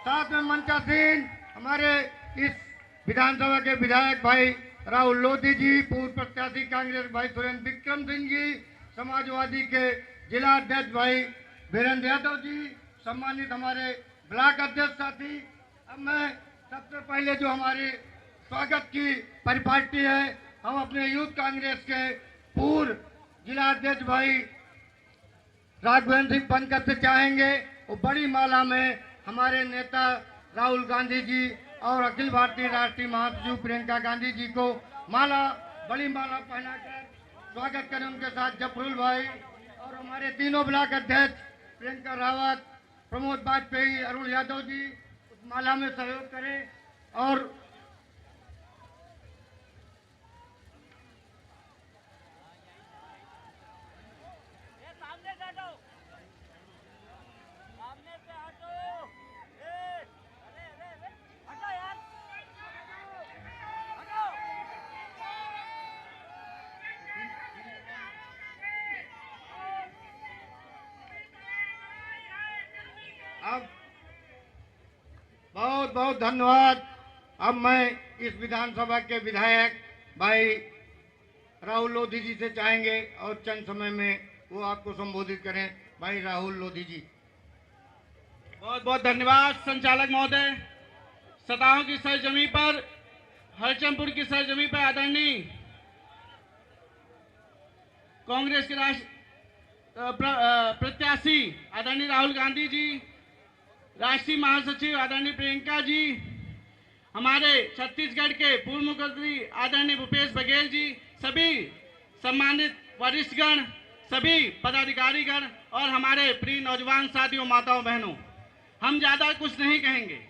साथ में मंचासीन हमारे इस विधानसभा के विधायक भाई राहुल लोधी जी, पूर्व प्रत्याशी कांग्रेस भाई सुरेंद्र विक्रम सिंह जी, समाजवादी के जिला अध्यक्ष भाई वीरेंद्र यादव जी, सम्मानित हमारे ब्लॉक अध्यक्ष साथी। अब मैं सबसे पहले जो हमारी स्वागत की परिपाटी है, हम अपने यूथ कांग्रेस के पूर्व जिला अध्यक्ष भाई राघवेंद्र सिंह पंकज से चाहेंगे वो बड़ी माला में हमारे नेता राहुल गांधी जी और अखिल भारतीय राष्ट्रीय महासचिव प्रियंका गांधी जी को बड़ी माला पहनाकर स्वागत करें। उनके साथ जफरुल भाई और हमारे तीनों ब्लॉक अध्यक्ष प्रियंका रावत, प्रमोद वाजपेयी, अरुण यादव जी उस माला में सहयोग करें। और अब बहुत बहुत धन्यवाद। अब मैं इस विधानसभा के विधायक भाई राहुल लोधी जी से चाहेंगे और चंद समय में वो आपको संबोधित करें। भाई राहुल लोधी जी। बहुत बहुत धन्यवाद संचालक महोदय। सताओं की सरजमी पर, हरचंदपुर की सरजमी पर आदरणीय कांग्रेस के प्रत्याशी आदरणीय राहुल गांधी जी, राष्ट्रीय महासचिव आदरणीय प्रियंका जी, हमारे छत्तीसगढ़ के पूर्व मुख्यमंत्री आदरणीय भूपेश बघेल जी, सभी सम्मानित वरिष्ठगण, सभी पदाधिकारीगण और हमारे प्रिय नौजवान साथियों, माताओं बहनों, हम ज्यादा कुछ नहीं कहेंगे।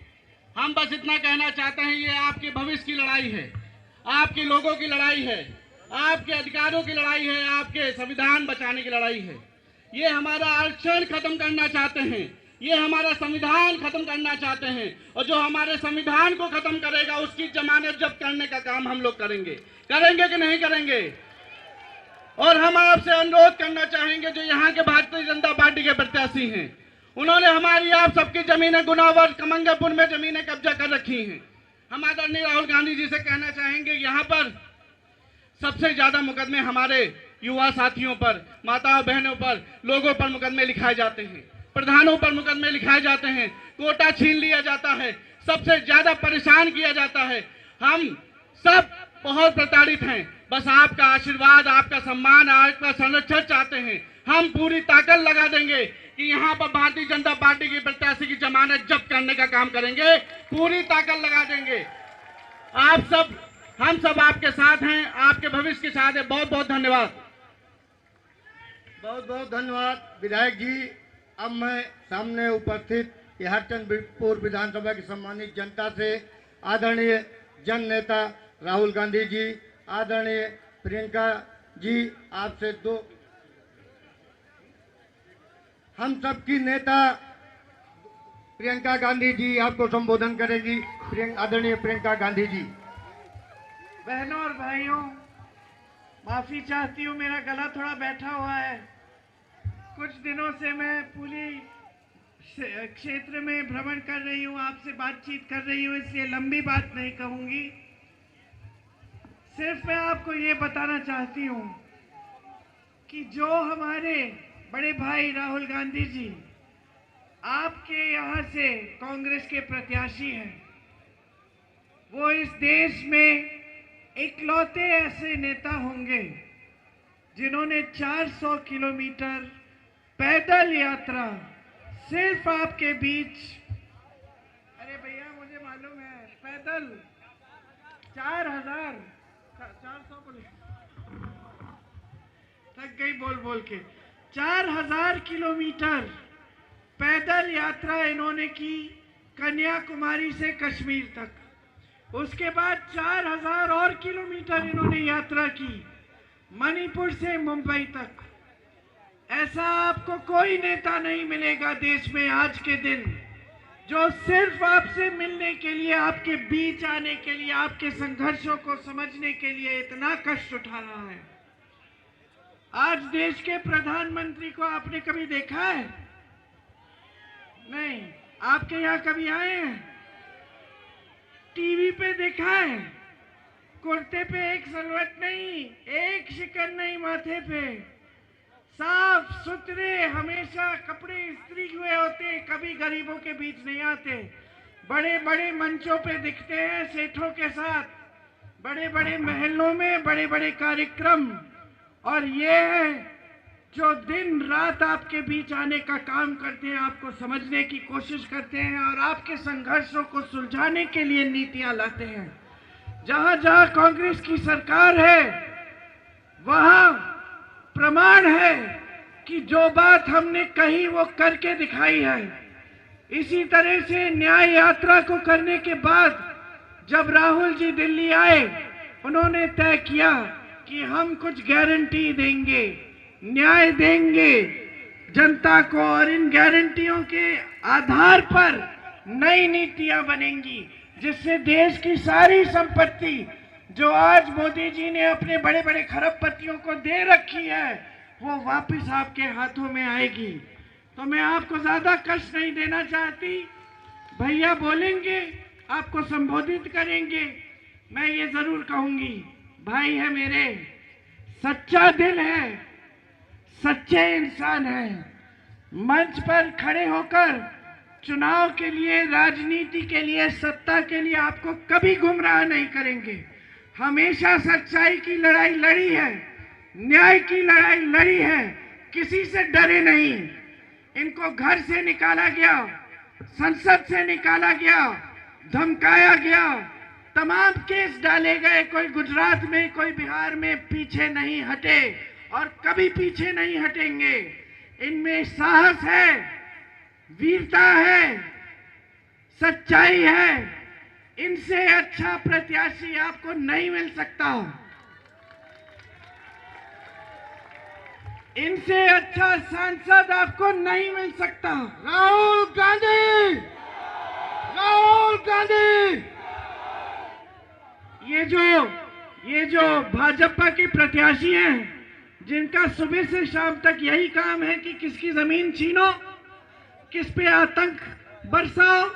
हम बस इतना कहना चाहते हैं, ये आपके भविष्य की लड़ाई है, आपके लोगों की लड़ाई है, आपके अधिकारों की लड़ाई है, आपके संविधान बचाने की लड़ाई है। ये हमारा आरक्षण खत्म करना चाहते हैं, ये हमारा संविधान खत्म करना चाहते हैं, और जो हमारे संविधान को खत्म करेगा उसकी जमानत जब्त करने का काम हम लोग करेंगे कि नहीं करेंगे। और हम आपसे अनुरोध करना चाहेंगे, जो यहाँ के भारतीय जनता पार्टी के प्रत्याशी हैं, उन्होंने हमारी आप सबकी जमीनें गुनावर कमंगलपुर में जमीनें कब्जा कर रखी हैं। हम आदरणीय राहुल गांधी जी से कहना चाहेंगे, यहाँ पर सबसे ज्यादा मुकदमे हमारे युवा साथियों पर, माताओं बहनों पर, लोगों पर मुकदमे लिखाए जाते हैं, प्रधानों पर मुकदमे लिखाए जाते हैं, कोटा छीन लिया जाता है, सबसे ज्यादा परेशान किया जाता है। हम सब बहुत प्रताड़ित हैं। बस आपका आशीर्वाद, आपका सम्मान, आपका संरक्षण चाहते हैं। हम पूरी ताकत लगा देंगे कि यहाँ पर भारतीय जनता पार्टी की प्रत्याशी की जमानत जब्त करने का काम करेंगे, पूरी ताकत लगा देंगे। आप सब, हम सब आपके साथ हैं, आपके भविष्य के साथ हैं। बहुत बहुत धन्यवाद। बहुत बहुत धन्यवाद विधायक जी। अब मैं सामने उपस्थित हरचंदपुर विधानसभा की सम्मानित जनता से आदरणीय जन नेता राहुल गांधी जी, आदरणीय प्रियंका जी, आपसे दो, हम सबकी नेता प्रियंका गांधी जी आपको संबोधन करेंगी। आदरणीय प्रियंका गांधी जी। बहनों और भाइयों, माफी चाहती हूँ, मेरा गला थोड़ा बैठा हुआ है। कुछ दिनों से मैं पूरी क्षेत्र में भ्रमण कर रही हूँ, आपसे बातचीत कर रही हूँ, इसलिए लंबी बात नहीं कहूंगी। सिर्फ मैं आपको ये बताना चाहती हूँ कि जो हमारे बड़े भाई राहुल गांधी जी आपके यहाँ से कांग्रेस के प्रत्याशी हैं, वो इस देश में इकलौते ऐसे नेता होंगे जिन्होंने 400 किलोमीटर पैदल यात्रा सिर्फ आपके बीच, अरे भैया मुझे मालूम है, पैदल 4,000 थक गई बोल के 4,000 किलोमीटर पैदल यात्रा इन्होंने की कन्याकुमारी से कश्मीर तक। उसके बाद 4,000 और किलोमीटर इन्होंने यात्रा की मणिपुर से मुंबई तक। ऐसा आपको कोई नेता नहीं मिलेगा देश में आज के दिन, जो सिर्फ आपसे मिलने के लिए, आपके बीच आने के लिए, आपके संघर्षों को समझने के लिए इतना कष्ट उठा रहा है। आज देश के प्रधानमंत्री को आपने कभी देखा है? नहीं। आपके यहाँ कभी आए हैं? टीवी पे देखा है? कुर्ते पे एक सलवट नहीं, एक शिकन नहीं माथे पे, साफ सुथरे हमेशा कपड़े इस्त्री हुए होते, कभी गरीबों के बीच नहीं आते, बड़े बड़े मंचों पे दिखते हैं सेठों के साथ, बड़े बड़े महलों में बड़े बड़े कार्यक्रम। और ये है जो दिन रात आपके बीच आने का काम करते हैं, आपको समझने की कोशिश करते हैं और आपके संघर्षों को सुलझाने के लिए नीतियां लाते हैं। जहां जहां कांग्रेस की सरकार है वहां प्रमाण है कि जो बात हमने कही वो करके दिखाई है। इसी तरह से न्याय यात्रा को करने के बाद जब राहुल जी दिल्ली आए, उन्होंने तय किया कि हम कुछ गारंटी देंगे, न्याय देंगे जनता को, और इन गारंटियों के आधार पर नई नीतियां बनेंगी जिससे देश की सारी संपत्ति जो आज मोदी जी ने अपने बड़े बड़े खरबपतियों को दे रखी है वो वापस आपके हाथों में आएगी। तो मैं आपको ज्यादा कष्ट नहीं देना चाहती, भैया बोलेंगे, आपको संबोधित करेंगे। मैं ये जरूर कहूंगी, भाई है मेरे, सच्चा दिल है, सच्चे इंसान है, मंच पर खड़े होकर चुनाव के लिए, राजनीति के लिए, सत्ता के लिए आपको कभी गुमराह नहीं करेंगे। हमेशा सच्चाई की लड़ाई लड़ी है, न्याय की लड़ाई लड़ी है, किसी से डरे नहीं। इनको घर से निकाला गया, संसद से निकाला गया, धमकाया गया, तमाम केस डाले गए, कोई गुजरात में, कोई बिहार में पीछे नहीं हटे और कभी पीछे नहीं हटेंगे। इनमें साहस है, वीरता है, सच्चाई है। इनसे अच्छा प्रत्याशी आपको नहीं मिल सकता, इनसे अच्छा सांसद आपको नहीं मिल सकता। राहुल गांधी, राहुल गांधी। ये जो भाजपा के प्रत्याशी हैं, जिनका सुबह से शाम तक यही काम है कि किसकी जमीन छीनो, किस पे आतंक बरसाओ,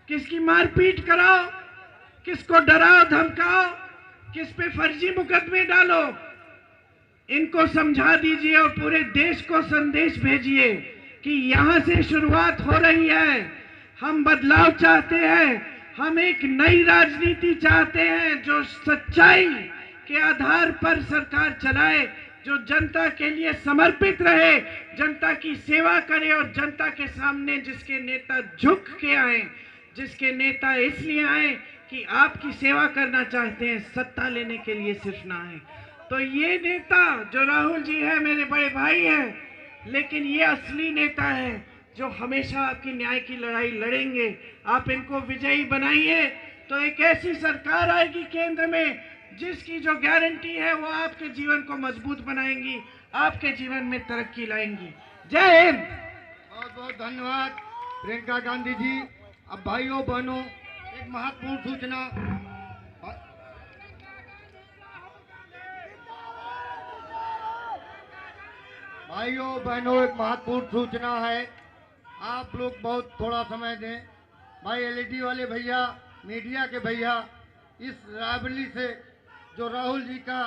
किसकी मारपीट कराओ, किसको डराओ धमकाओ, किस पे फर्जी मुकदमे डालो, इनको समझा दीजिए और पूरे देश को संदेश भेजिए कि यहां से शुरुआत हो रही है। हम बदलाव चाहते हैं, हम एक नई राजनीति चाहते हैं जो सच्चाई के आधार पर सरकार चलाए, जो जनता के लिए समर्पित रहे, जनता की सेवा करे और जनता के सामने जिसके नेता झुक के आए, जिसके नेता इसलिए आए कि आपकी सेवा करना चाहते हैं, सत्ता लेने के लिए सिर्फ ना आए। तो ये नेता जो राहुल जी है मेरे बड़े भाई हैं, लेकिन ये असली नेता है जो हमेशा आपकी न्याय की लड़ाई लड़ेंगे। आप इनको विजयी बनाइए तो एक ऐसी सरकार आएगी केंद्र में जिसकी जो गारंटी है वो आपके जीवन को मजबूत बनाएंगी, आपके जीवन में तरक्की लाएंगी। जय हिंद। बहुत बहुत धन्यवाद प्रियंका गांधी जी। अब भाइयों बहनों, एक महत्वपूर्ण सूचना, भाइयों बहनों, एक महत्वपूर्ण सूचना है। आप लोग बहुत थोड़ा समय दें। भाई एलईडी वाले भैया, मीडिया के भैया, इस रायबरेली से जो राहुल जी का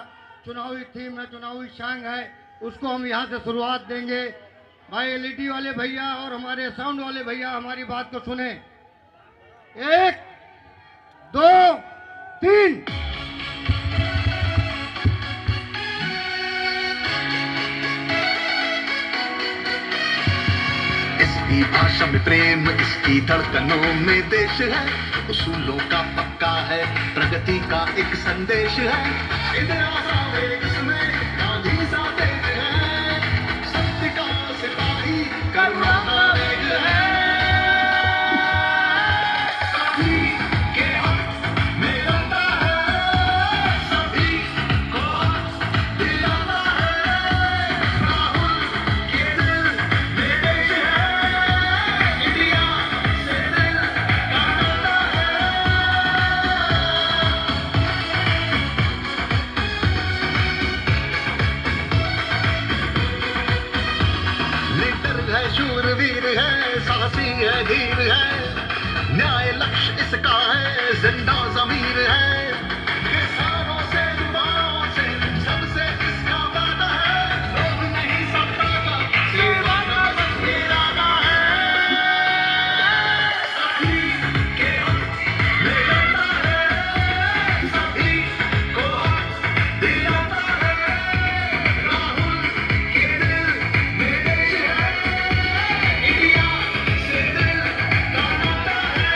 चुनावी थीम है, चुनावी सॉन्ग है, उसको हम यहाँ से शुरुआत देंगे। भाई एलईडी वाले भैया और हमारे साउंड वाले भैया हमारी बात को सुने। 1 2 3। इसकी भाषा में प्रेम, इसकी धड़कनों में देश है, उसूलों का पक्का है, प्रगति का एक संदेश है। इंदिरा सावे इसमें गांधी साथे है, सत्य का सिपाही करुणा का वेग है। सभी के हक में लड़ता है, सभी को हक दिलाता है। राहुल के दिल में देश है, इंडिया से दिल का नाता है। है धीर है, न्याय लक्ष्य इसका है, जिंदा ज़मीर है। किसानों से युवाओं से सबसे इसका वादा है, लोभ नहीं सत्ता का, सेवा का बस इरादा है। सभी के हक में लड़ता है, सभी को हक दिलाता है। राहुल के दिल में देश है, इंडिया से दिल का नाता है।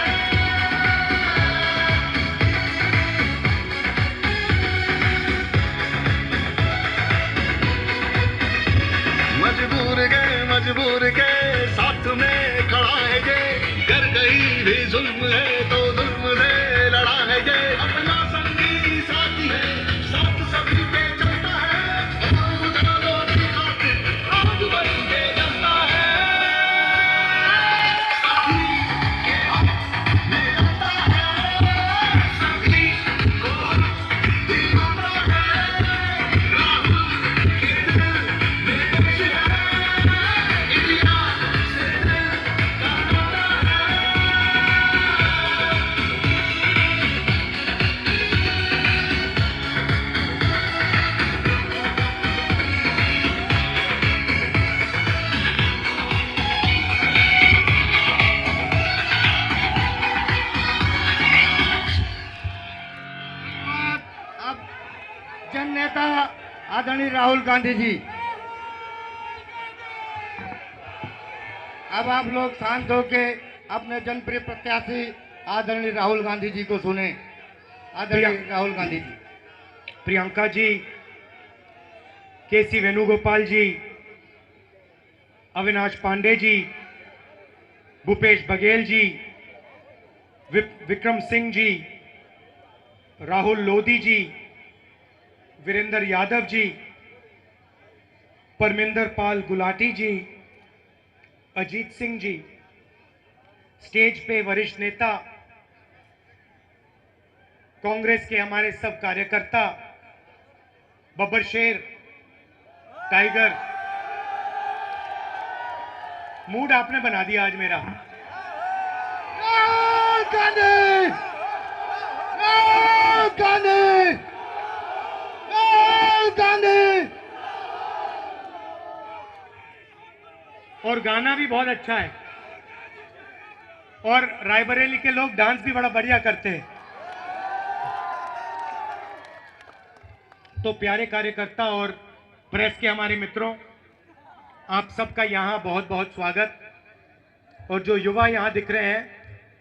मजबूर के साथ में खड़ा है ये, कर कहीं भी जुल्म है तो जुल्म से लड़ा है ये। अपना संगी साथी है, साथ सभी के चलता है, और उजालों की खातिर आग बन के जलता है। सभी के हक में लड़ता है, सभी को हक दिलाता है। राहुल के दिल में देश है, इंडिया से दिल का नाता है। अब जन नेता आदरणीय राहुल गांधी जी, अब आप लोग शांत होके अपने जनप्रिय प्रत्याशी आदरणीय राहुल गांधी जी को सुने। आदरणीय राहुल गांधी जी। प्रियंका जी, केसी वेणुगोपाल जी, अविनाश पांडे जी, भूपेश बघेल जी, विक्रम सिंह जी, राहुल लोधी जी, वीरेंद्र यादव जी, परमिंदर पाल गुलाटी जी, अजीत सिंह जी, स्टेज पे वरिष्ठ नेता, कांग्रेस के हमारे सब कार्यकर्ता, बब्बर शेर, टाइगर, मूड आपने बना दिया आज मेरा। राहुल गांधी, राहुल गांधी, राहुल गांधी। और गाना भी बहुत अच्छा है, और रायबरेली के लोग डांस भी बड़ा बढ़िया करते हैं। तो प्यारे कार्यकर्ता और प्रेस के हमारे मित्रों, आप सबका यहाँ बहुत बहुत स्वागत। और जो युवा यहाँ दिख रहे हैं,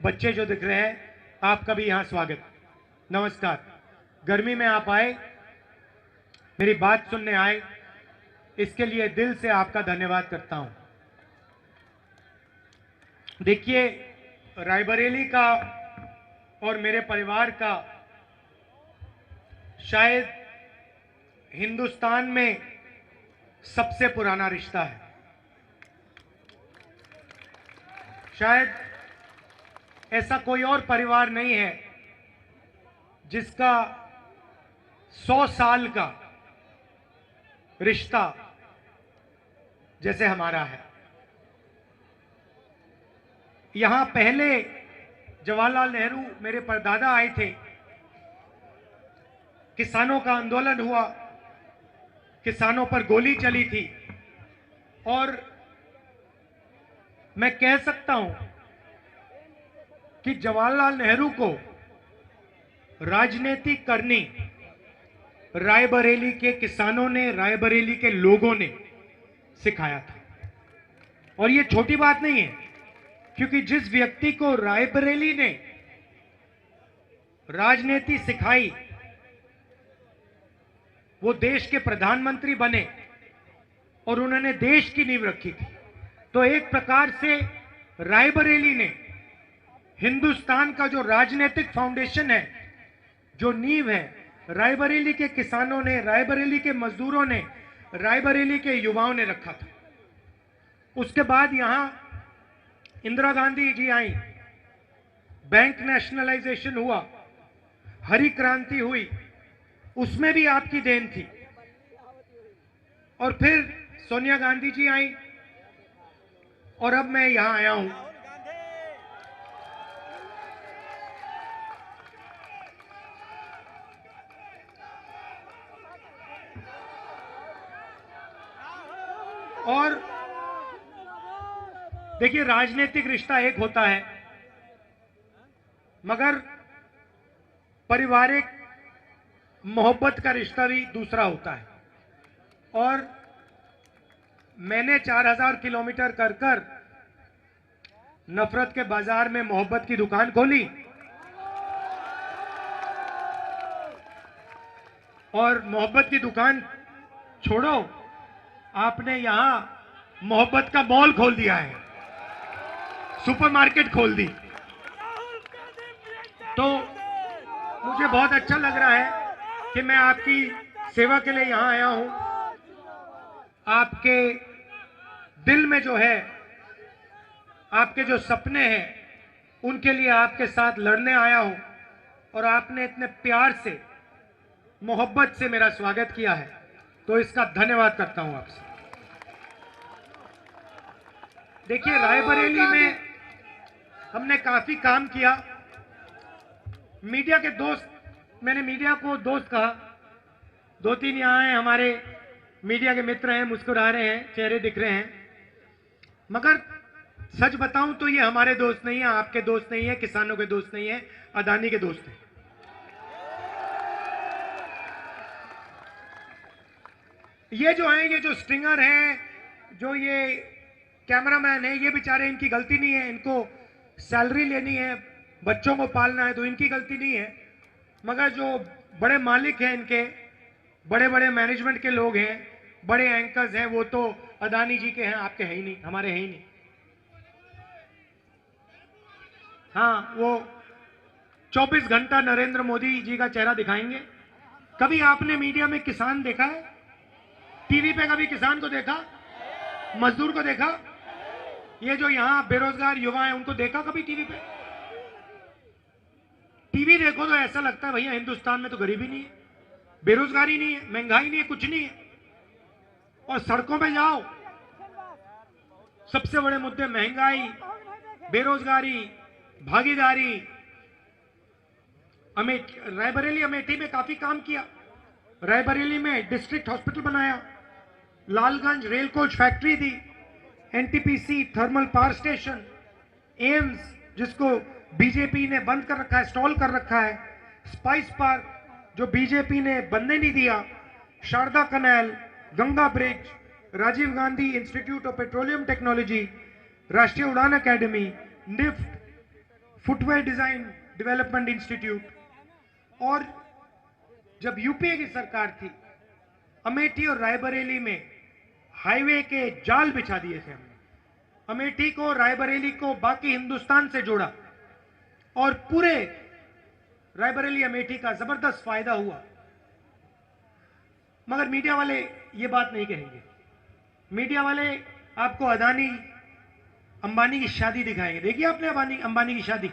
बच्चे जो दिख रहे हैं, आपका भी यहाँ स्वागत। नमस्कार। गर्मी में आप आए, मेरी बात सुनने आए, इसके लिए दिल से आपका धन्यवाद करता हूँ। देखिए, रायबरेली का और मेरे परिवार का शायद हिंदुस्तान में सबसे पुराना रिश्ता है। शायद ऐसा कोई और परिवार नहीं है जिसका 100 साल का रिश्ता जैसे हमारा है। यहां पहले जवाहरलाल नेहरू मेरे परदादा आए थे, किसानों का आंदोलन हुआ, किसानों पर गोली चली थी, और मैं कह सकता हूं कि जवाहरलाल नेहरू को राजनीति करनी रायबरेली के किसानों ने, रायबरेली के लोगों ने सिखाया था। और ये छोटी बात नहीं है, क्योंकि जिस व्यक्ति को रायबरेली ने राजनीति सिखाई, वो देश के प्रधानमंत्री बने और उन्होंने देश की नींव रखी थी। तो एक प्रकार से रायबरेली ने हिंदुस्तान का जो राजनीतिक फाउंडेशन है, जो नींव है, रायबरेली के किसानों ने, रायबरेली के मजदूरों ने, रायबरेली के युवाओं ने रखा था। उसके बाद यहां इंदिरा गांधी जी आई, बैंक नेशनलाइजेशन हुआ, हरी क्रांति हुई, उसमें भी आपकी देन थी। और फिर सोनिया गांधी जी आई, और अब मैं यहां आया हूं। और देखिए, राजनीतिक रिश्ता एक होता है, मगर पारिवारिक मोहब्बत का रिश्ता भी दूसरा होता है। और मैंने 4000 किलोमीटर कर नफरत के बाजार में मोहब्बत की दुकान खोली, और मोहब्बत की दुकान छोड़ो, आपने यहां मोहब्बत का मॉल खोल दिया है, सुपरमार्केट खोल दी। तो मुझे बहुत अच्छा लग रहा है कि मैं आपकी सेवा के लिए यहां आया हूं। आपके दिल में जो है, आपके जो सपने हैं, उनके लिए आपके साथ लड़ने आया हूं, और आपने इतने प्यार से, मोहब्बत से मेरा स्वागत किया है, तो इसका धन्यवाद करता हूं आपसे। देखिए, रायबरेली में हमने काफी काम किया। मीडिया के दोस्त, मैंने मीडिया को दोस्त कहा, 2-3 यहां हैं, हमारे मीडिया के मित्र हैं, मुस्कुरा रहे हैं, चेहरे दिख रहे हैं, मगर सच बताऊं तो ये हमारे दोस्त नहीं है, आपके दोस्त नहीं है, किसानों के दोस्त नहीं है, अदानी के दोस्त हैं। ये जो हैं, ये जो स्ट्रिंगर हैं, जो ये कैमरामैन है, ये बेचारे, इनकी गलती नहीं है, इनको सैलरी लेनी है, बच्चों को पालना है, तो इनकी गलती नहीं है। मगर जो बड़े मालिक हैं, इनके बड़े बड़े मैनेजमेंट के लोग हैं, बड़े एंकर्स हैं, वो तो अदानी जी के हैं, आपके हैं ही नहीं, हमारे हैं ही नहीं। हाँ, वो 24 घंटा नरेंद्र मोदी जी का चेहरा दिखाएंगे। कभी आपने मीडिया में किसान देखा है? टीवी पे कभी किसान को देखा? मजदूर को देखा? ये जो यहां बेरोजगार युवा हैं, उनको देखा कभी टीवी पे? टीवी देखो तो ऐसा लगता है भैया हिंदुस्तान में तो गरीबी नहीं है, बेरोजगारी नहीं है, महंगाई नहीं है, कुछ नहीं है। और सड़कों पे जाओ, सबसे बड़े मुद्दे महंगाई, बेरोजगारी, भागीदारी। रायबरेली अमेठी में काफी काम किया। रायबरेली में डिस्ट्रिक्ट हॉस्पिटल बनाया, लालगंज रेल कोच फैक्ट्री दी, NTPC thermal power station, AIIMS जिसको बीजेपी ने बंद कर रखा है, स्टॉल कर रखा है, स्पाइस पार्क जो बीजेपी ने बनने नहीं दिया, Sharda canal, Ganga bridge, Rajiv Gandhi institute of petroleum technology, Rashtriya Udan academy, NIFT, footwear design development institute. और जब यूपीए की सरकार थी, अमेठी और रायबरेली में हाईवे के जाल बिछा दिए थे हमने। अमेठी को, रायबरेली को बाकी हिंदुस्तान से जोड़ा, और पूरे रायबरेली अमेठी का जबरदस्त फायदा हुआ। मगर मीडिया वाले ये बात नहीं कहेंगे। मीडिया वाले आपको अदानी अंबानी की शादी दिखाएंगे। देखिए आपने अंबानी की शादी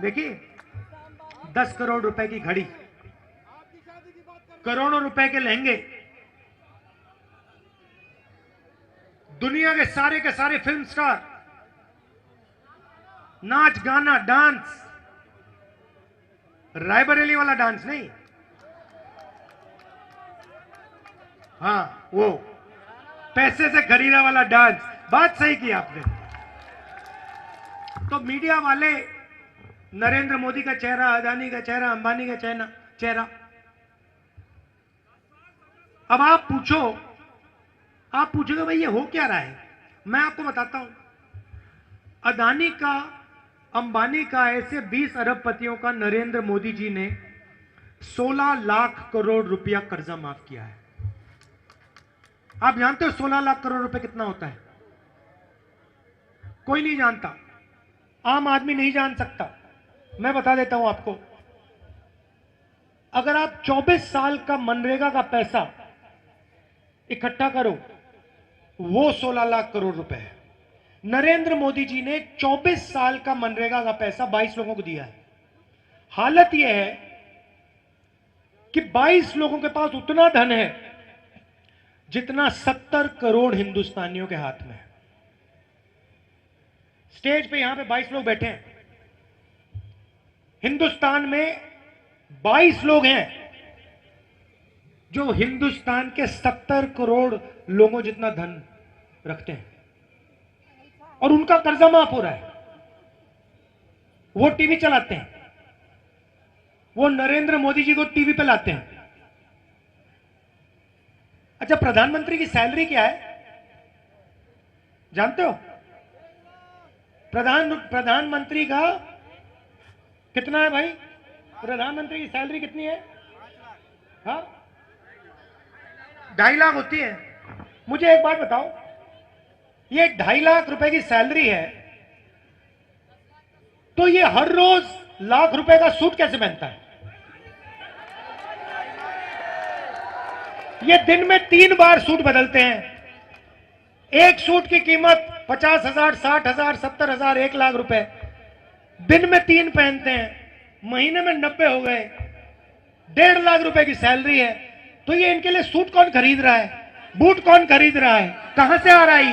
देखिए, 10 करोड़ रुपए की घड़ी, करोड़ों रुपए के लहंगे, दुनिया के सारे फिल्म स्टार, नाच गाना डांस, रायबरेली वाला डांस नहीं, हाँ वो पैसे से खरीदा वाला डांस। बात सही की आपने। तो मीडिया वाले नरेंद्र मोदी का चेहरा, अदानी का चेहरा, अंबानी का चेहरा। अब आप पूछोगे भाई ये हो क्या रहा है? मैं आपको बताता हूं। अदानी का, अंबानी का, ऐसे 20 अरबपतियों का नरेंद्र मोदी जी ने 16 लाख करोड़ रुपया कर्जा माफ किया है। आप जानते हो 16 लाख करोड़ रुपए कितना होता है? कोई नहीं जानता, आम आदमी नहीं जान सकता। मैं बता देता हूं आपको। अगर आप 24 साल का मनरेगा का पैसा इकट्ठा करो, वो 16 लाख करोड़ रुपए है। नरेंद्र मोदी जी ने 24 साल का मनरेगा का पैसा 22 लोगों को दिया है। हालत यह है कि 22 लोगों के पास उतना धन है जितना 70 करोड़ हिंदुस्तानियों के हाथ में है। स्टेज पे यहां पे 22 लोग बैठे हैं। हिंदुस्तान में 22 लोग हैं जो हिंदुस्तान के 70 करोड़ लोगों जितना धन रखते हैं और उनका कर्जा माफ हो रहा है, वो टीवी चलाते हैं, वो नरेंद्र मोदी जी को टीवी पे लाते हैं। अच्छा, प्रधानमंत्री की सैलरी क्या है जानते हो? प्रधानमंत्री का कितना है भाई? प्रधानमंत्री की सैलरी कितनी है? हाँ, 2.5 लाख होती है। मुझे एक बात बताओ, ये 2.5 लाख रुपए की सैलरी है तो ये हर रोज लाख रुपए का सूट कैसे पहनता है? ये दिन में 3 बार सूट बदलते हैं। एक सूट की कीमत 50,000, 60,000, 70,000, 1 लाख रुपए। दिन में 3 पहनते हैं, महीने में 90 हो गए, 1.5 लाख रुपए की सैलरी है। तो ये इनके लिए सूट कौन खरीद रहा है? बूट कौन खरीद रहा है? कहां से आ रहा है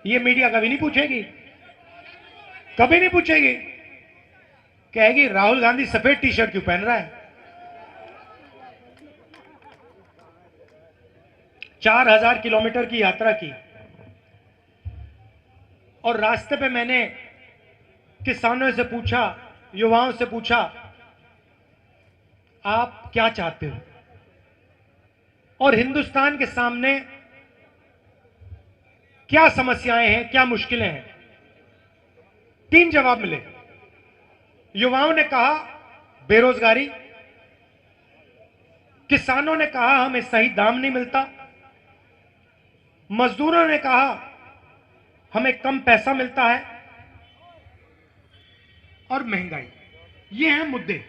ये मीडिया कभी नहीं पूछेगी, कभी नहीं पूछेगी। कहेगी राहुल गांधी सफेद टी शर्ट क्यों पहन रहा है? 4,000 किलोमीटर की यात्रा की और रास्ते पे मैंने किसानों से पूछा, युवाओं से पूछा, आप क्या चाहते हो और हिंदुस्तान के सामने क्या समस्याएं हैं, क्या मुश्किलें हैं? 3 जवाब मिले। युवाओं ने कहा बेरोजगारी, किसानों ने कहा हमें सही दाम नहीं मिलता, मजदूरों ने कहा हमें कम पैसा मिलता है, और महंगाई। ये हैं मुद्दे।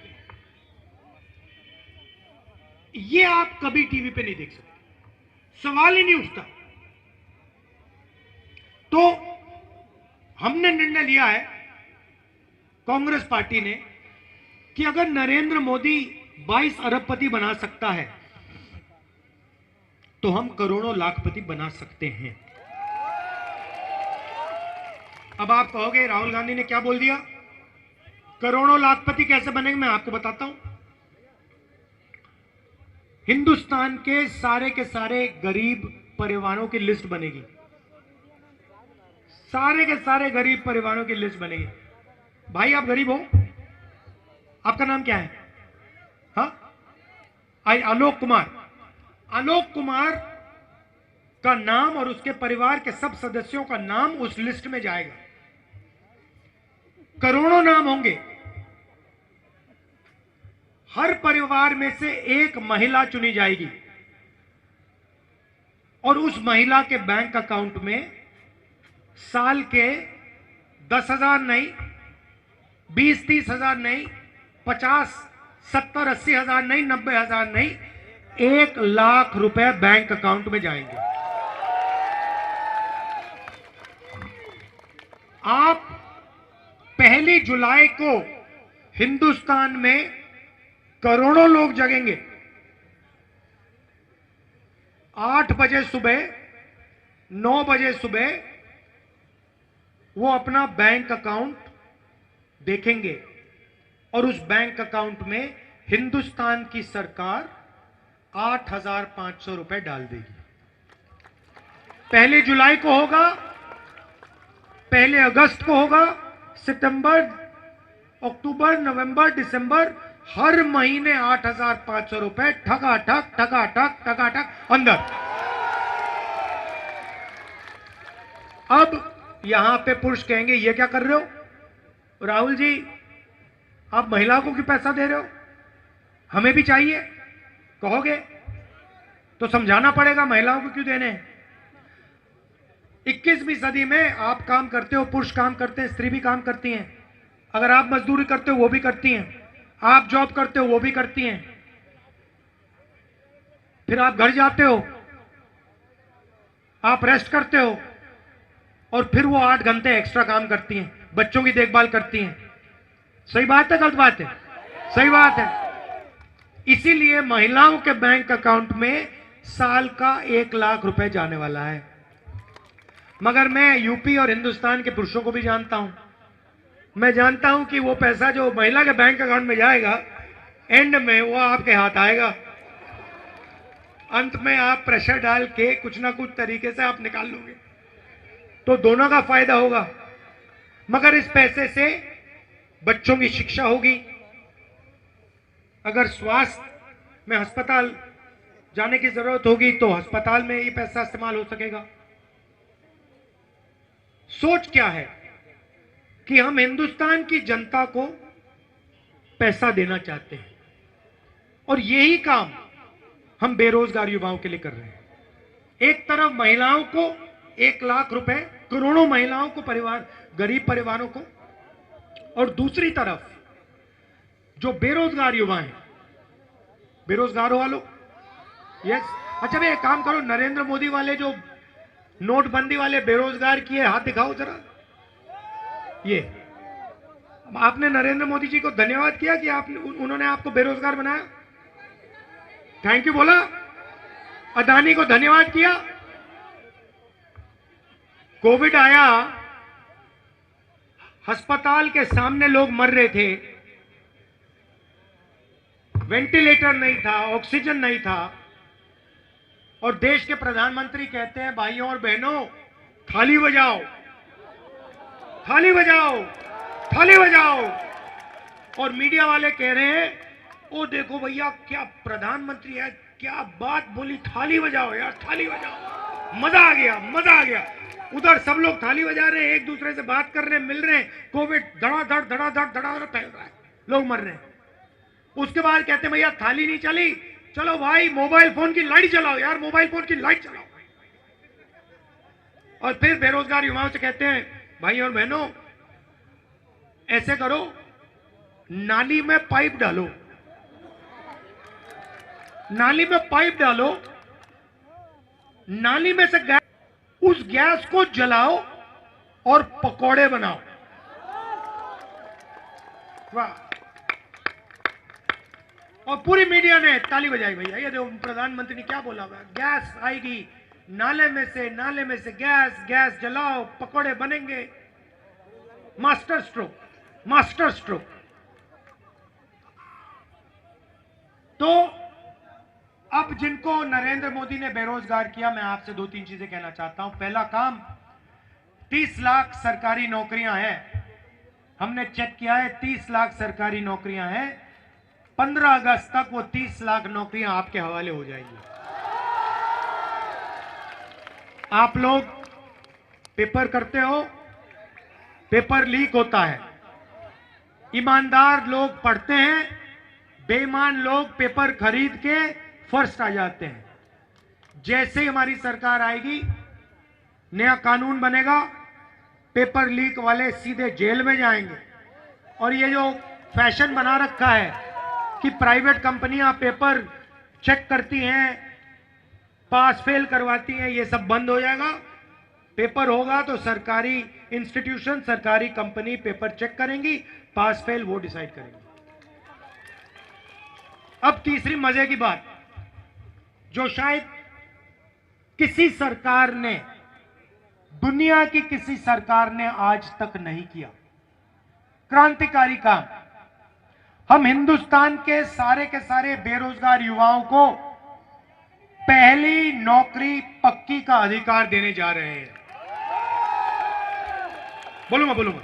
ये आप कभी टीवी पे नहीं देख सकते, सवाल ही नहीं उठता। तो हमने निर्णय लिया है कांग्रेस पार्टी ने कि अगर नरेंद्र मोदी 22 अरबपति बना सकता है तो हम करोड़ों लाखपति बना सकते हैं। अब आप कहोगे राहुल गांधी ने क्या बोल दिया, करोड़ों लाखपति कैसे बनेंगे? मैं आपको बताता हूं। हिंदुस्तान के सारे गरीब परिवारों की लिस्ट बनेगी, सारे के सारे गरीब परिवारों की लिस्ट बनेगी। भाई आप गरीब हो, आपका नाम क्या है? हाँ, आलोक कुमार। आलोक कुमार का नाम और उसके परिवार के सब सदस्यों का नाम उस लिस्ट में जाएगा। करोड़ों नाम होंगे। हर परिवार में से एक महिला चुनी जाएगी और उस महिला के बैंक अकाउंट में साल के 10,000 नहीं, 20-30 हजार नहीं, 50, 70, 80 हजार नहीं, 90 हजार नहीं, 1 लाख रुपए बैंक अकाउंट में जाएंगे। आप 1 जुलाई को हिंदुस्तान में करोड़ों लोग जगेंगे। 8 बजे सुबह, 9 बजे सुबह वो अपना बैंक अकाउंट देखेंगे और उस बैंक अकाउंट में हिंदुस्तान की सरकार 8,500 रुपए डाल देगी। 1 जुलाई को होगा, 1 अगस्त को होगा, सितंबर, अक्टूबर, नवंबर, दिसंबर, हर महीने 8,500 रुपए ठका ठक अंदर। अब यहां पे पुरुष कहेंगे ये क्या कर रहे हो राहुल जी, आप महिलाओं को क्यों पैसा दे रहे हो, हमें भी चाहिए कहोगे तो समझाना पड़ेगा महिलाओं को क्यों देने हैं। 21वीं सदी में आप काम करते हो, पुरुष काम करते हैं, स्त्री भी काम करती हैं। अगर आप मजदूरी करते हो वो भी करती हैं, आप जॉब करते हो वो भी करती हैं, फिर आप घर जाते हो, आप रेस्ट करते हो और फिर वो 8 घंटे एक्स्ट्रा काम करती हैं, बच्चों की देखभाल करती हैं। सही बात है गलत बात है? सही बात है। इसीलिए महिलाओं के बैंक अकाउंट में साल का 1 लाख रुपए जाने वाला है। मगर मैं यूपी और हिंदुस्तान के पुरुषों को भी जानता हूं। मैं जानता हूं कि वो पैसा जो महिला के बैंक अकाउंट में जाएगा एंड में वो आपके हाथ आएगा। अंत में आप प्रेशर डाल के कुछ ना कुछ तरीके से आप निकाल लोगे, तो दोनों का फायदा होगा। मगर इस पैसे से बच्चों की शिक्षा होगी। अगर स्वास्थ्य में अस्पताल जाने की जरूरत होगी तो अस्पताल में ये पैसा इस्तेमाल हो सकेगा। सोच क्या है कि हम हिंदुस्तान की जनता को पैसा देना चाहते हैं, और यही काम हम बेरोजगार युवाओं के लिए कर रहे हैं। एक तरफ महिलाओं को 1 लाख रुपए, करोड़ों महिलाओं को, परिवार, गरीब परिवारों को, और दूसरी तरफ जो बेरोजगार युवा हैं, बेरोजगार हो वालों, यस। अच्छा भाई एक काम करो, नरेंद्र मोदी वाले जो नोटबंदी वाले बेरोजगार किए, हाथ दिखाओ जरा। ये आपने नरेंद्र मोदी जी को धन्यवाद किया कि उन्होंने आपको बेरोजगार बनाया? थैंक यू बोला? अदानी को धन्यवाद किया? कोविड आया, अस्पताल के सामने लोग मर रहे थे, वेंटिलेटर नहीं था, ऑक्सीजन नहीं था, और देश के प्रधानमंत्री कहते हैं भाइयों और बहनों थाली बजाओ, थाली बजाओ, थाली बजाओ। और मीडिया वाले कह रहे हैं ओ देखो भैया क्या प्रधानमंत्री है, क्या बात बोली, थाली बजाओ यार, थाली बजाओ। मजा आ गया, मजा आ गया। उधर सब लोग थाली बजा रहे हैं, एक दूसरे से बात कर रहे हैं, मिल रहे हैं, कोविड धड़ाधड़ धड़ाधड़ धड़ाधड़ फैल रहा है, लोग मर रहे हैं। उसके बाद कहते हैं भैया थाली नहीं चली, चलो भाई मोबाइल फोन की लाइट जलाओ यार, मोबाइल फोन की लाइट जलाओ। और फिर बेरोजगार युवाओं से कहते हैं भाई और बहनों ऐसे करो, नाली में पाइप डालो, नाली में पाइप डालो, नाली में से गैस, उस गैस को जलाओ और पकौड़े बनाओ। वाह। और पूरी मीडिया ने ताली बजाई भैया, ये देखो प्रधानमंत्री ने क्या बोला हुआ, गैस आएगी नाले में से गैस, गैस जलाओ, पकौड़े बनेंगे। Master stroke, master stroke. तो अब जिनको नरेंद्र मोदी ने बेरोजगार किया, मैं आपसे 2-3 चीजें कहना चाहता हूं। पहला काम, 30 लाख सरकारी नौकरियां हैं, हमने चेक किया है, 30 लाख सरकारी नौकरियां हैं। 15 अगस्त तक वो 30 लाख नौकरियां आपके हवाले हो जाएंगी। आप लोग पेपर करते हो, पेपर लीक होता है, ईमानदार लोग पढ़ते हैं, बेईमान लोग पेपर खरीद के फर्स्ट आ जाते हैं। जैसे ही हमारी सरकार आएगी, नया कानून बनेगा, पेपर लीक वाले सीधे जेल में जाएंगे। और ये जो फैशन बना रखा है कि प्राइवेट कंपनियां पेपर चेक करती हैं, पास फेल करवाती हैं, ये सब बंद हो जाएगा। पेपर होगा तो सरकारी इंस्टीट्यूशन, सरकारी कंपनी पेपर चेक करेंगी, पास फेल वो डिसाइड करेंगी। अब तीसरी मजे की बात, जो शायद किसी सरकार ने, दुनिया की किसी सरकार ने आज तक नहीं किया, क्रांतिकारी काम। हम हिंदुस्तान के सारे बेरोजगार युवाओं को पहली नौकरी पक्की का अधिकार देने जा रहे हैं। बोलूंगा।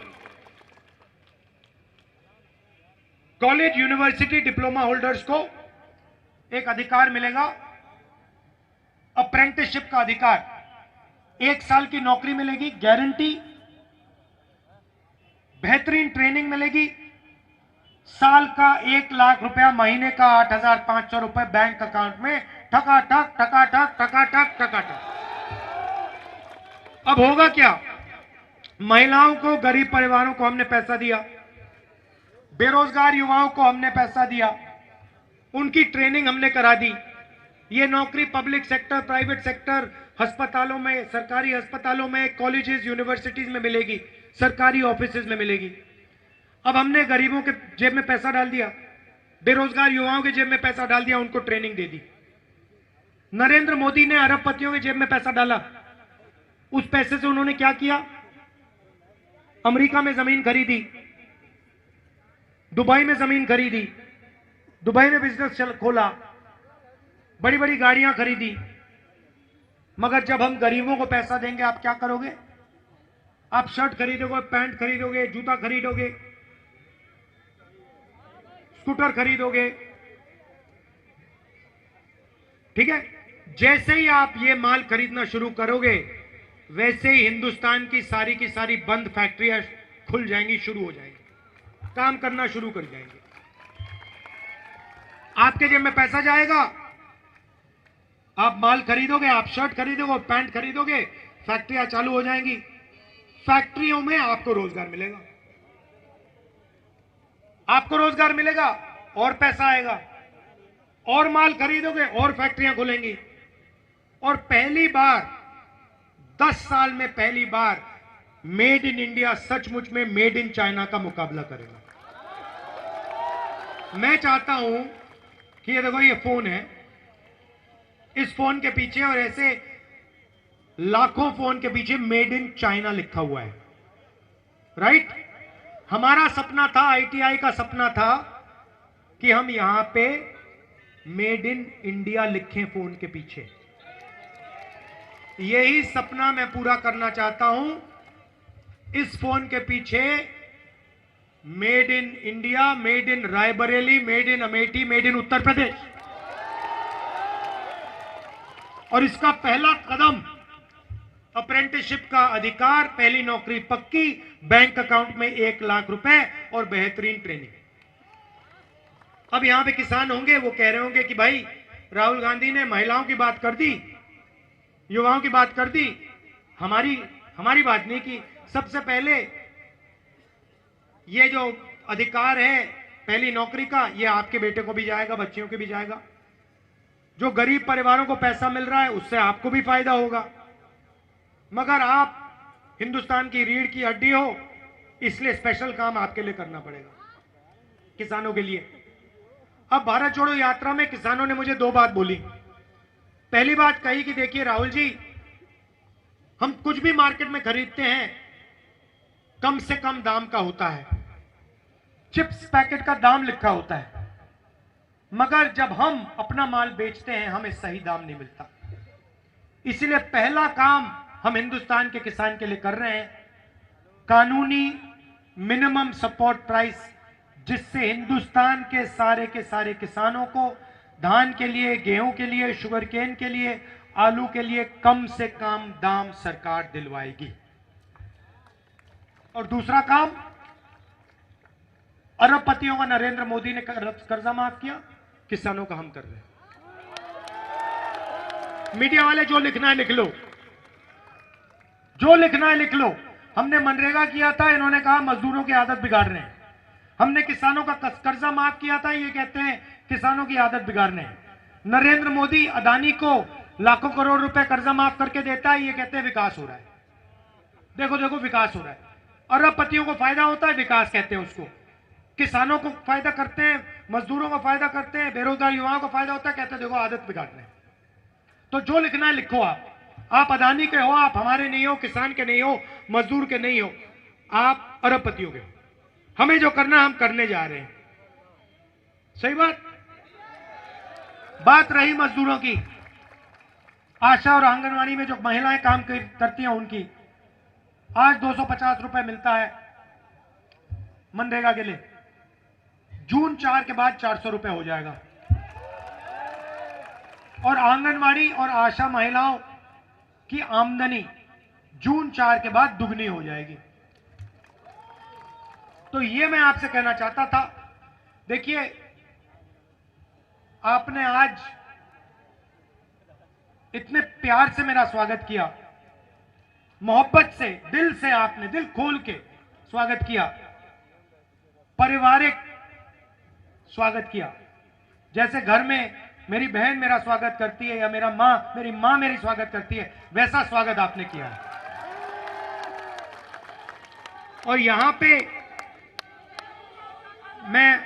कॉलेज, यूनिवर्सिटी, डिप्लोमा होल्डर्स को एक अधिकार मिलेगा, अप्रेंटिसशिप का अधिकार। 1 साल की नौकरी मिलेगी, गारंटी, बेहतरीन ट्रेनिंग मिलेगी, साल का 1 लाख रुपया, महीने का 8,500 रुपए बैंक अकाउंट में, ठकाठक ठकाठक ठकाठक ठकाठक। अब होगा क्या, महिलाओं को, गरीब परिवारों को हमने पैसा दिया, बेरोजगार युवाओं को हमने पैसा दिया, उनकी ट्रेनिंग हमने करा दी। ये नौकरी पब्लिक सेक्टर, प्राइवेट सेक्टर, अस्पतालों में, सरकारी अस्पतालों में, कॉलेजेस, यूनिवर्सिटीज में मिलेगी, सरकारी ऑफिसेज में मिलेगी। अब हमने गरीबों के जेब में पैसा डाल दिया, बेरोजगार युवाओं के जेब में पैसा डाल दिया, उनको ट्रेनिंग दे दी। नरेंद्र मोदी ने अरबपतियों के जेब में पैसा डाला, उस पैसे से उन्होंने क्या किया, अमेरिका में जमीन खरीदी, दुबई में जमीन खरीदी, दुबई में बिजनेस खोला, बड़ी बड़ी गाड़ियां खरीदी, मगर जब हम गरीबों को पैसा देंगे आप क्या करोगे? आप शर्ट खरीदोगे, पैंट खरीदोगे, जूता खरीदोगे, स्कूटर खरीदोगे, ठीक है? जैसे ही आप ये माल खरीदना शुरू करोगे वैसे ही हिंदुस्तान की सारी बंद फैक्ट्रियां खुल जाएंगी, शुरू हो जाएंगी, काम करना शुरू कर जाएंगे। आपके जेब में पैसा जाएगा, आप माल खरीदोगे, आप शर्ट खरीदोगे, पैंट खरीदोगे, फैक्ट्रियां चालू हो जाएंगी, फैक्ट्रियों में आपको रोजगार मिलेगा, आपको रोजगार मिलेगा और पैसा आएगा, और माल खरीदोगे और फैक्ट्रियां खुलेंगी, और पहली बार 10 साल में पहली बार मेड इन इंडिया सचमुच में मेड इन चाइना का मुकाबला करेगा। मैं चाहता हूं कि ये देखो, ये फोन है, इस फोन के पीछे और ऐसे लाखों फोन के पीछे मेड इन चाइना लिखा हुआ है, राइट? हमारा सपना था, आईटीआई का सपना था कि हम यहां पे मेड इन इंडिया लिखें फोन के पीछे। यही सपना मैं पूरा करना चाहता हूं। इस फोन के पीछे made in India, made in Raebareli, made in Amethi, made in Uttar Pradesh, और इसका पहला कदम अप्रेंटिसशिप का अधिकार, पहली नौकरी पक्की, बैंक अकाउंट में 1 लाख रुपए और बेहतरीन ट्रेनिंग। अब यहां पे किसान होंगे, वो कह रहे होंगे कि भाई राहुल गांधी ने महिलाओं की बात कर दी, युवाओं की बात कर दी, हमारी बात नहीं की। सबसे पहले ये जो अधिकार है पहली नौकरी का, ये आपके बेटे को भी जाएगा, बच्चियों को भी जाएगा। जो गरीब परिवारों को पैसा मिल रहा है उससे आपको भी फायदा होगा, मगर आप हिंदुस्तान की रीढ़ की हड्डी हो, इसलिए स्पेशल काम आपके लिए करना पड़ेगा, किसानों के लिए। अब भारत जोड़ो यात्रा में किसानों ने मुझे 2 बात बोली। पहली बात कही कि देखिए राहुल जी, हम कुछ भी मार्केट में खरीदते हैं कम से कम दाम का होता है, चिप्स पैकेट का दाम लिखा होता है, मगर जब हम अपना माल बेचते हैं हमें सही दाम नहीं मिलता। इसलिए पहला काम हम हिंदुस्तान के किसान के लिए कर रहे हैं, कानूनी मिनिमम सपोर्ट प्राइस, जिससे हिंदुस्तान के सारे किसानों को धान के लिए, गेहूं के लिए, शुगर केन के लिए, आलू के लिए कम से कम दाम सरकार दिलवाएगी। और दूसरा काम, अरबपतियों का नरेंद्र मोदी ने कर्जा माफ किया, किसानों का हम कर रहे हैं। मीडिया वाले जो लिखना है लिख लो, जो लिखना है लिख लो। हमने मनरेगा किया था, इन्होंने कहा मजदूरों की आदत बिगाड़ रहे हैं। हमने किसानों का कर्जा माफ किया था, ये कहते हैं किसानों की आदत बिगाड़ने। नरेंद्र मोदी अदानी को लाखों करोड़ रुपए कर्जा माफ करके देता है, ये कहते हैं विकास हो रहा है। देखो देखो विकास हो रहा है। अरबपतियों को फायदा होता है, विकास कहते हैं उसको। किसानों को फायदा करते हैं, मजदूरों को फायदा करते हैं, बेरोजगार युवाओं को फायदा होता है, कहते हैं देखो आदत बिगाड़ने। तो जो लिखना है लिखो। आप अदानी के हो, आप हमारे नहीं हो, किसान के नहीं हो, मजदूर के नहीं हो, आप अरबपतियों के हो। हमें जो करना हम करने जा रहे हैं। सही बात रही मजदूरों की, आशा और आंगनवाड़ी में जो महिलाएं काम करती हैं उनकी आज 250 रुपए मिलता है मनरेगा के लिए। जून 4 के बाद 400 रुपए हो जाएगा, और आंगनवाड़ी और आशा महिलाओं की आमदनी जून 4 के बाद दुगनी हो जाएगी। तो ये मैं आपसे कहना चाहता था। देखिए, आपने आज इतने प्यार से मेरा स्वागत किया, मोहब्बत से, दिल से, आपने दिल खोल के स्वागत किया, पारिवारिक स्वागत किया। जैसे घर में मेरी बहन मेरा स्वागत करती है या मेरी मां मेरी स्वागत करती है, वैसा स्वागत आपने किया है। और यहां पे मैं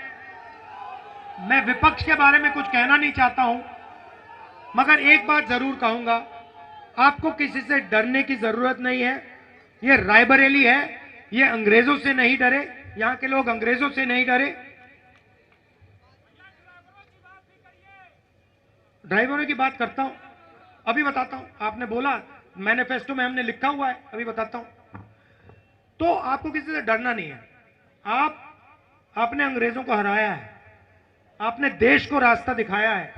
विपक्ष के बारे में कुछ कहना नहीं चाहता हूं, मगर एक बात जरूर कहूंगा, आपको किसी से डरने की जरूरत नहीं है। ये रायबरेली है, ये अंग्रेजों से नहीं डरे, यहां के लोग अंग्रेजों से नहीं डरे। ड्राइवरों की बात करता हूं, अभी बताता हूं। आपने बोला मैनिफेस्टो में हमने लिखा हुआ है, अभी बताता हूं। तो आपको किसी से डरना नहीं है। आपने अंग्रेजों को हराया है, आपने देश को रास्ता दिखाया है,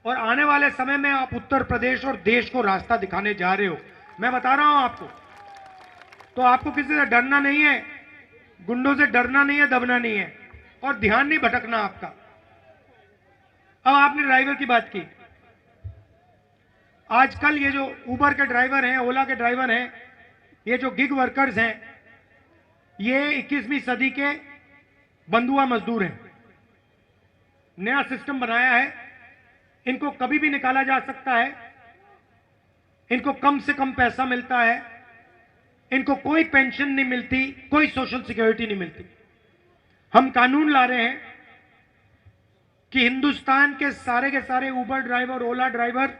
और आने वाले समय में आप उत्तर प्रदेश और देश को रास्ता दिखाने जा रहे हो। मैं बता रहा हूं आपको, तो आपको किसी से डरना नहीं है, गुंडों से डरना नहीं है, दबना नहीं है, और ध्यान नहीं भटकना आपका। अब आपने ड्राइवर की बात की। आजकल ये जो उबर के ड्राइवर हैं, ओला के ड्राइवर हैं, ये जो गिग वर्कर्स हैं, ये 21वीं सदी के बंधुआ मजदूर हैं। नया सिस्टम बनाया है, इनको कभी भी निकाला जा सकता है, इनको कम से कम पैसा मिलता है, इनको कोई पेंशन नहीं मिलती, कोई सोशल सिक्योरिटी नहीं मिलती। हम कानून ला रहे हैं कि हिंदुस्तान के सारे उबर ड्राइवर, ओला ड्राइवर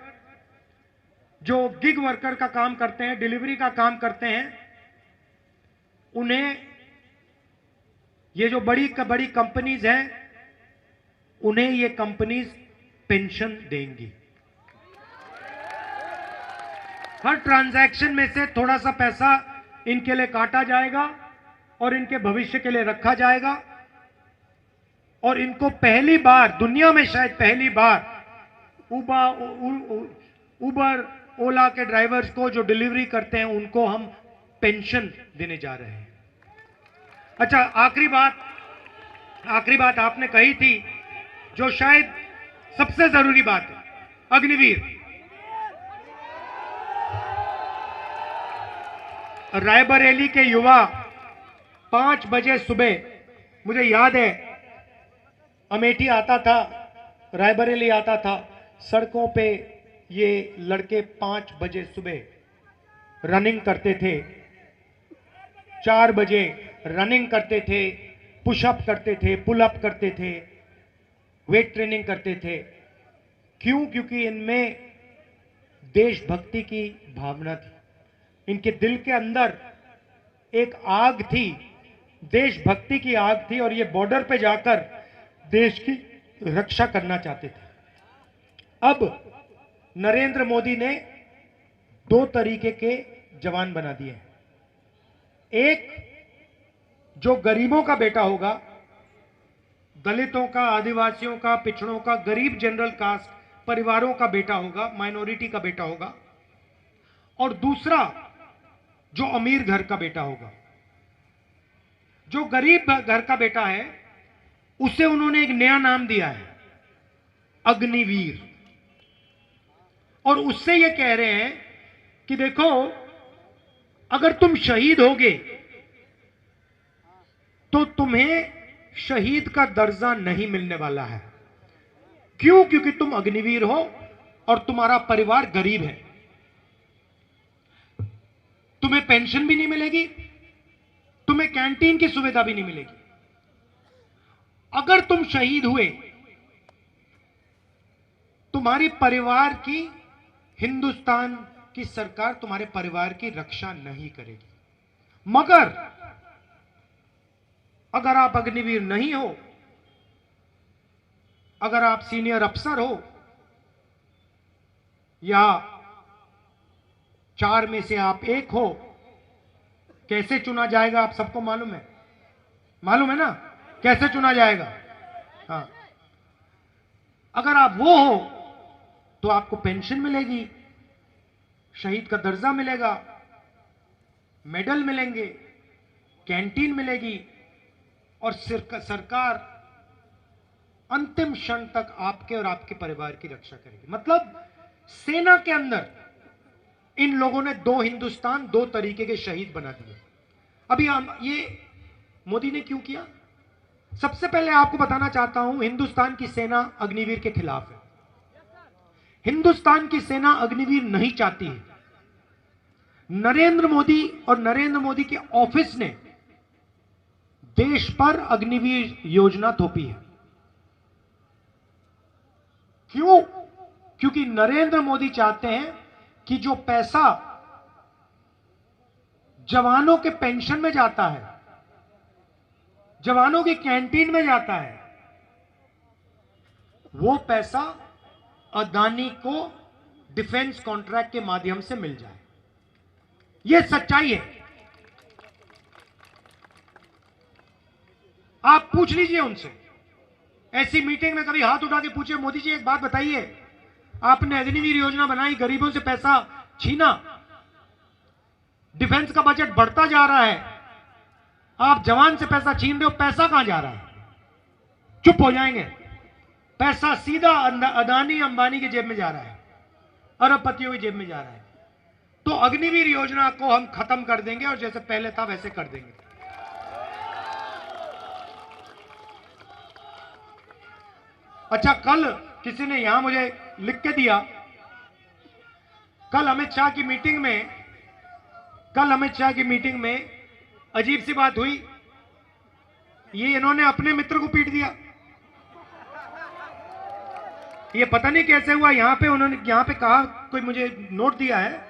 जो गिग वर्कर का काम करते हैं, डिलीवरी का काम करते हैं, उन्हें ये जो बड़ी कंपनीज हैं, उन्हें ये कंपनीज पेंशन देंगी। हर ट्रांजैक्शन में से थोड़ा सा पैसा इनके लिए काटा जाएगा और इनके भविष्य के लिए रखा जाएगा, और इनको पहली बार, दुनिया में शायद पहली बार, उबर ओला के ड्राइवर्स को जो डिलीवरी करते हैं, उनको हम पेंशन देने जा रहे हैं। अच्छा, आखिरी बात आपने कही थी, जो शायद सबसे जरूरी बात है, अग्निवीर। रायबरेली के युवा 5 बजे सुबह, मुझे याद है, अमेठी आता था, रायबरेली आता था, सड़कों पे ये लड़के 5 बजे सुबह रनिंग करते थे, 4 बजे रनिंग करते थे, पुशअप करते थे, पुलअप करते थे, वेट ट्रेनिंग करते थे। क्यों? क्योंकि इनमें देशभक्ति की भावना थी, इनके दिल के अंदर एक आग थी, देशभक्ति की आग थी, और ये बॉर्डर पे जाकर देश की रक्षा करना चाहते थे। अब नरेंद्र मोदी ने 2 तरीके के जवान बना दिए हैं। एक जो गरीबों का बेटा होगा, दलितों का, आदिवासियों का, पिछड़ों का, गरीब जनरल कास्ट परिवारों का बेटा होगा, माइनॉरिटी का बेटा होगा, और दूसरा जो अमीर घर का बेटा होगा। जो गरीब घर का बेटा है, उसे उन्होंने एक नया नाम दिया है, अग्निवीर। और उससे ये कह रहे हैं कि देखो, अगर तुम शहीद होगे तो तुम्हें शहीद का दर्जा नहीं मिलने वाला है। क्यों? क्योंकि तुम अग्निवीर हो और तुम्हारा परिवार गरीब है। तुम्हें पेंशन भी नहीं मिलेगी, तुम्हें कैंटीन की सुविधा भी नहीं मिलेगी। अगर तुम शहीद हुए, तुम्हारी परिवार की, हिंदुस्तान की सरकार तुम्हारे परिवार की रक्षा नहीं करेगी। मगर अगर आप अग्निवीर नहीं हो, अगर आप सीनियर अफसर हो, या 4 में से आप एक हो, कैसे चुना जाएगा आप सबको मालूम है ना, कैसे चुना जाएगा? हाँ, अगर आप वो हो तो आपको पेंशन मिलेगी, शहीद का दर्जा मिलेगा, मेडल मिलेंगे, कैंटीन मिलेगी, और सरकार अंतिम क्षण तक आपके और आपके परिवार की रक्षा करेगी। मतलब सेना के अंदर इन लोगों ने 2 हिंदुस्तान, 2 तरीके के शहीद बना दिए। अभी ये मोदी ने क्यों किया? सबसे पहले आपको बताना चाहता हूं, हिंदुस्तान की सेना अग्निवीर के खिलाफ है। हिंदुस्तान की सेना अग्निवीर नहीं चाहती है। नरेंद्र मोदी और नरेंद्र मोदी के ऑफिस ने देश पर अग्निवीर योजना थोपी है। क्यों? क्योंकि नरेंद्र मोदी चाहते हैं कि जो पैसा जवानों के पेंशन में जाता है, जवानों की कैंटीन में जाता है, वो पैसा अदानी को डिफेंस कॉन्ट्रैक्ट के माध्यम से मिल जाए। यह सच्चाई है। आप पूछ लीजिए उनसे, ऐसी मीटिंग में कभी हाथ उठा के पूछिए, मोदी जी एक बात बताइए, आपने अग्निवीर योजना बनाई, गरीबों से पैसा छीना, डिफेंस का बजट बढ़ता जा रहा है, आप जवान से पैसा छीन रहे हो, पैसा कहां जा रहा है? चुप हो जाएंगे। पैसा सीधा अदानी अंबानी की जेब में जा रहा है, अरबपतियों की जेब में जा रहा है। तो अग्निवीर योजना को हम खत्म कर देंगे और जैसे पहले था वैसे कर देंगे। अच्छा, कल किसी ने यहां मुझे लिख के दिया, कल अमित शाह की मीटिंग में अजीब सी बात हुई, ये इन्होंने अपने मित्र को पीट दिया। ये पता नहीं कैसे हुआ। यहां पे कहा, कोई मुझे नोट दिया है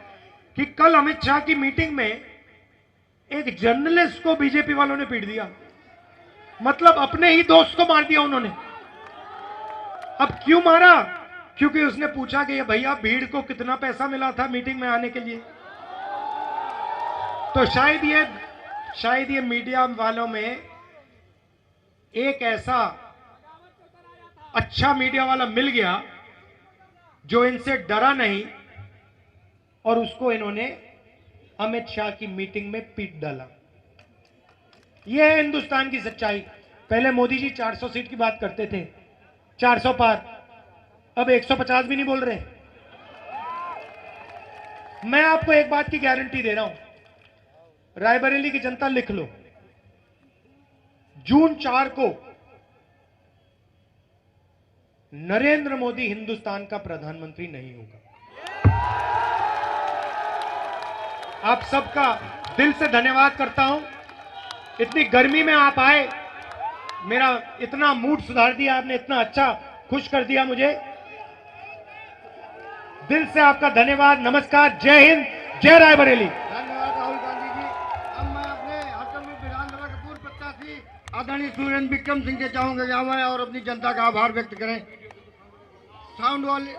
कि कल अमित शाह की मीटिंग में एक जर्नलिस्ट को बीजेपी वालों ने पीट दिया। मतलब अपने ही दोस्त को मार दिया उन्होंने। अब क्यों मारा? क्योंकि उसने पूछा कि ये भैया भीड़ को कितना पैसा मिला था मीटिंग में आने के लिए। तो शायद ये मीडिया वालों में एक ऐसा अच्छा मीडिया वाला मिल गया जो इनसे डरा नहीं, और उसको इन्होंने अमित शाह की मीटिंग में पीट डाला। यह है हिंदुस्तान की सच्चाई। पहले मोदी जी 400 सीट की बात करते थे, 400 पार, अब 150 भी नहीं बोल रहे। मैं आपको एक बात की गारंटी दे रहा हूं, रायबरेली की जनता लिख लो, जून 4 को नरेंद्र मोदी हिंदुस्तान का प्रधानमंत्री नहीं होगा। आप सबका दिल से धन्यवाद करता हूं। इतनी गर्मी में आप आए, मेरा इतना मूड सुधार दिया आपने, इतना अच्छा खुश कर दिया मुझे। दिल से आपका धन्यवाद। नमस्कार, जय हिंद, जय रायबरेली। धन्यवाद राहुल गांधी जी। अब मैं अपने हरसलपुर विधानसभा के पूर्व प्रत्याशी आदरणीय सुरेंद्र विक्रम सिंह के चाहूंगा कि आए और अपनी जनता का आभार व्यक्त करें। साउंड वाले